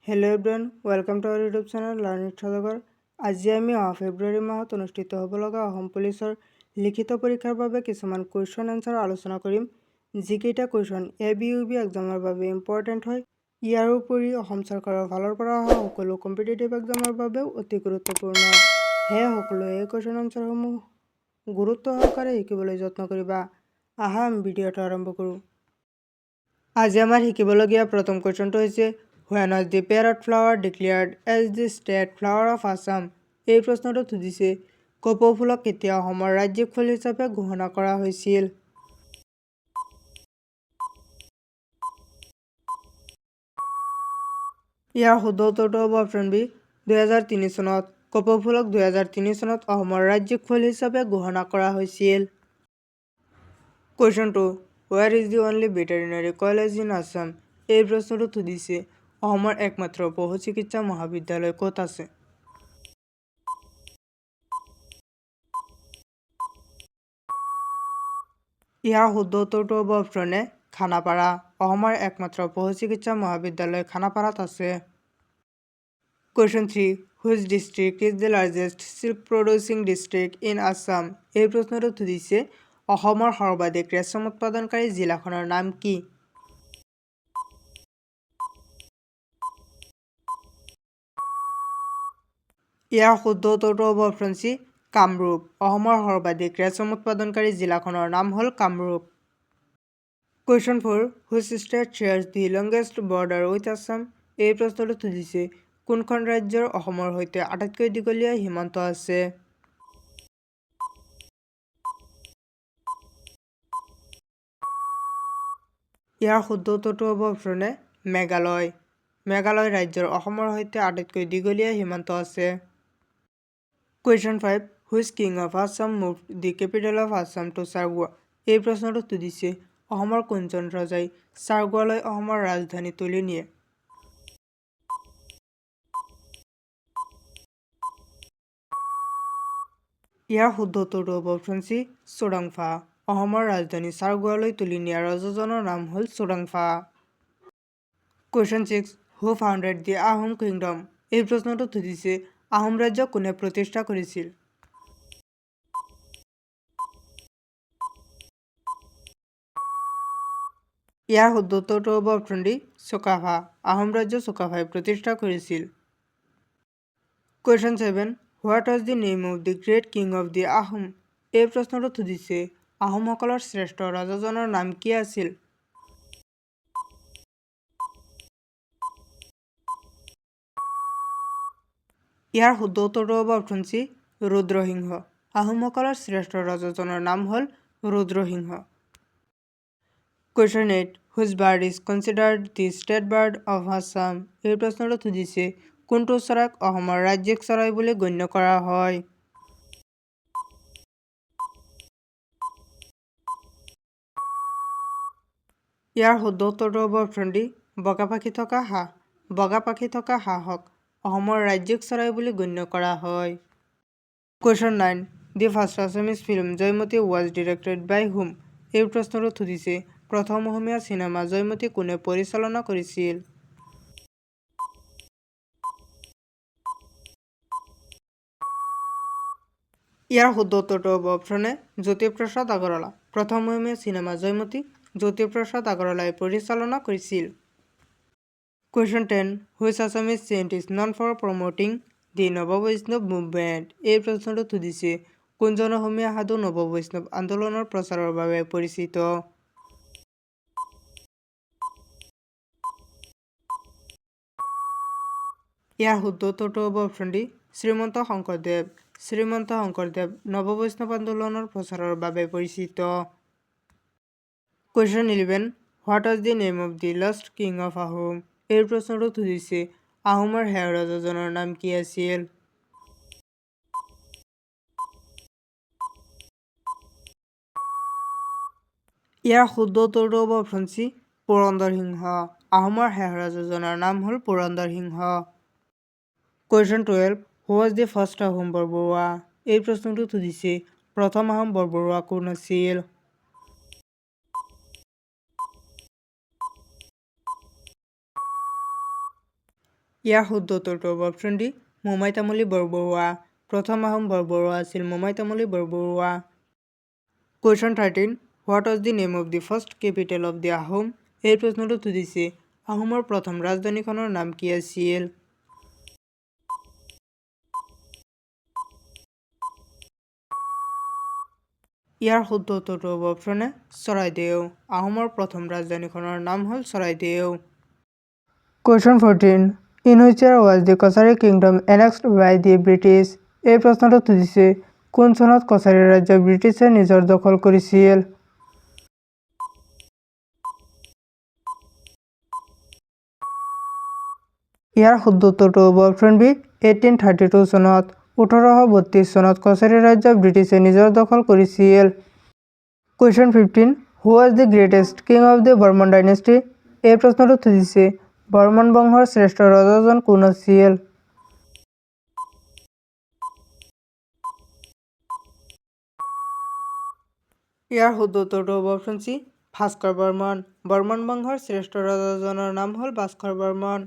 Hello' everyone, welcome to our YouTube channel learn with Sadagar. আজি আমি ফেব্ৰুৱাৰী মাহত অনুষ্ঠিত হ'ব লগা অসম পুলিচৰ লিখিত পৰীক্ষাৰ বাবে কিছুমান কুৱেশ্যন এনচাৰ আলোচনা কৰিম। যিকেইটা কুৱেশ্যন ABUB এক্সামৰ বাবে ইম্পৰ্টেণ্ট হয়। ইয়াৰ উপৰি অসম চৰকাৰৰ ফালৰ পৰা অহা সকলো কম্পিটিটিভ এক্সামৰ বাবেও অতি গুৰুত্বপূৰ্ণ। সেয়ে সকলোৱে এই কুৱেশ্যন এনচাৰসমূহ গুৰুত্ব সহকাৰে শিকিবলৈ যত্ন কৰিবা। আহা আমি ভিডিঅ'টো আৰম্ভ কৰোঁ। আজি আমাৰ শিকিবলগীয়া প্ৰথম কুৱেশ্যনটো হৈছে When was the parrot flower declared as the state flower of Assam? এই প্ৰশ্নটোত সুধিছে কপৌ ফুলক কেতিয়া অসমৰ ৰাজ্যিক ফুল হিচাপে ঘোষণা কৰা হৈছিল? ইয়াৰ শুদ্ধ উত্তৰটো হ'ব অপশ্যন বি 2003 চনত। কপৌ ফুলক 2003 চনত অসমৰ ৰাজ্যিক ফুল হিচাপে ঘোষণা কৰা হৈছিল। Question 2 Where is the only veterinary college in Assam? এই প্ৰশ্নটোত সুধিছে অসমৰ একমাত্ৰ পশু চিকিৎসা মহাবিদ্যালয় ক'ত আছে? ইয়াৰ শুদ্ধ উত্তৰটো হ'ব অপশ্যন এ খানাপাৰা। অসমৰ একমাত্ৰ পশু চিকিৎসা মহাবিদ্যালয় খানাপাৰাত আছে। Question 3 Which district is the largest silk producing district in Assam? এই প্ৰশ্নটোত সুধিছে অসমৰ সৰ্বাধিক ৰেচম উৎপাদনকাৰী জিলাখনৰ নাম কি? ইয়াৰ শুদ্ধ উত্তৰটো হ'ব অপশ্যন চি কামৰূপ। অসমৰ সৰ্বাধিক ৰেচম উৎপাদনকাৰী জিলাখনৰ নাম হ'ল Kamrup. Question 4 Which state shares the longest border with Assam? এই প্ৰশ্নটোত সুধিছে কোনখন ৰাজ্যৰ অসমৰ সৈতে আটাইতকৈ দীঘলীয়া সীমান্ত আছে? ইয়াৰ শুদ্ধ উত্তৰটো হ'ব অপশ্যন এ মেঘালয়। মেঘালয় ৰাজ্যৰ অসমৰ সৈতে আটাইতকৈ দীঘলীয়া সীমান্ত আছে। Question 5 Which king of Assam moved the capital of Assam to Sargua? এই প্ৰশ্নটোত সুধিছে অসমৰ কোনজন ৰজাই চাৰগুৱালৈ অসমৰ ৰাজধানী তুলি নিয়ে? ইয়াৰ শুদ্ধ উত্তৰটো হ'ব অপশ্যন চি চুডাংফা। অসমৰ ৰাজধানী চাৰগুৱালৈ তুলি নিয়া ৰজাজনৰ নাম হ'ল Sudangpha. Question 6 Who founded the Ahom Kingdom? এই প্ৰশ্নটোত সুধিছে আহোম ৰাজ্য কোনে প্ৰতিষ্ঠা কৰিছিল? ইয়াৰ শুদ্ধ উত্তৰটো হ'ব অপশ্যন ডি চুকাফা। আহোম ৰাজ্য চুকাফাই প্ৰতিষ্ঠা কৰিছিল। Question 7 What was the name of the great king of the Ahom? এই প্ৰশ্নটোত সুধিছে আহোমসকলৰ শ্ৰেষ্ঠ ৰজাজনৰ নাম কি আছিল? ইয়াৰ শুদ্ধ উত্তৰটো হ'ব অপশ্যন চি ৰুদ্ৰসিংহ। আহোমসকলৰ শ্ৰেষ্ঠ ৰজাজনৰ নাম হ'ল Rudra Singha. Question 8 Which bird is considered the state bird of Assam? এই প্ৰশ্নটোত সুধিছে কোনটো চৰাইক অসমৰ ৰাজ্যিক চৰাই বুলি গণ্য কৰা হয়? ইয়াৰ শুদ্ধ উত্তৰটো হ'ব অপশ্যন ডি বগা পাখি থকা হাঁহ। বগা পাখি থকা হাঁহক অসমৰ ৰাজ্যিক চৰাই বুলি গণ্য কৰা হয়। Question 9 The first Assamese film Joymoti was directed by whom? এই প্ৰশ্নটোত সুধিছে প্ৰথম অসমীয়া চিনেমা জয়মতী কোনে পৰিচালনা কৰিছিল? ইয়াৰ শুদ্ধ উত্তৰটো হ'ব অপশ্যন এ জ্যোতিপ্ৰসাদ আগৰৱালা। প্ৰথম অসমীয়া চিনেমা জয়মতী জ্যোতিপ্ৰসাদ আগৰৱালাই পৰিচালনা কৰিছিল। Question 10 Which Assamese saint is known for promoting the Navavaishnava movement? এই প্ৰশ্নটোত সুধিছে কোনজন অসমীয়া সাধু নৱবৈষ্ণৱ আন্দোলনৰ প্ৰচাৰৰ বাবে পৰিচিত? ইয়াৰ শুদ্ধ উত্তৰটো হ'ব অপশ্যন ডি শ্ৰীমন্ত শংকৰদেৱ। শ্ৰীমন্ত শংকৰদেৱ নৱবৈষ্ণৱ আন্দোলনৰ প্ৰচাৰৰ বাবে পৰিচিত। Question 11 What was the name of the last king of Ahom? এই প্ৰশ্নটোত সুধিছে আহোমৰ শেষ ৰজাজনৰ নাম কি আছিল? ইয়াৰ শুদ্ধ উত্তৰটো হ'ব অপশ্যন চি পুৰন্দৰ সিংহ। আহোমৰ শেষ ৰজাজনৰ নাম হ'ল Purandar Singha. Question 12 Who was the first Ahom Borbarua? এই প্ৰশ্নটোত সুধিছে প্ৰথম আহোম বৰবৰুৱা কোন আছিল? ইয়াৰ শুদ্ধ উত্তৰটো হ'ব অপশ্যন ডি মোমাই তামুলী বৰবৰুৱা। প্ৰথম আহোম বৰবৰুৱা আছিল Momai Tamuli Borbarua. Question 13 what was the name of the first capital of the Ahom. এই প্ৰশ্নটো সুধিছে আহোমৰ প্ৰথম ৰাজধানীখনৰ নাম কি আছিল। ইয়াৰ শুদ্ধ উত্তৰটো হ'ব অপশ্যন এ চৰাইদেউ। আহোমৰ প্ৰথম ৰাজধানীখনৰ নাম হ'ল Charaideo. Question 14 in which year was the Kachari kingdom annexed by the British. এই প্ৰশ্নটো সুধিছে কোন চনত কছাৰী ৰাজ্য ব্ৰিটিছে নিজৰ দখল কৰিছিল। ইয়াৰ শুদ্ধ উত্তৰটো হ'ব অপশ্যন বি 1832 চনত। 1832 চনত কছাৰী ৰাজ্য ব্ৰিটিছে নিজৰ দখল কৰিছিল। Question 15 who was the greatest king of the Varman dynasty. এই প্ৰশ্নটো সুধিছে বৰ্মন বংশৰ শ্ৰেষ্ঠ ৰজাজন কোন আছিল। ইয়াৰ শুদ্ধ উত্তৰটো হ'ব অপশ্যন চি ভাস্কৰ বৰ্মন। বৰ্মন বংশৰ শ্ৰেষ্ঠ ৰজাজনৰ নাম হ'ল ভাস্কৰ বৰ্মন।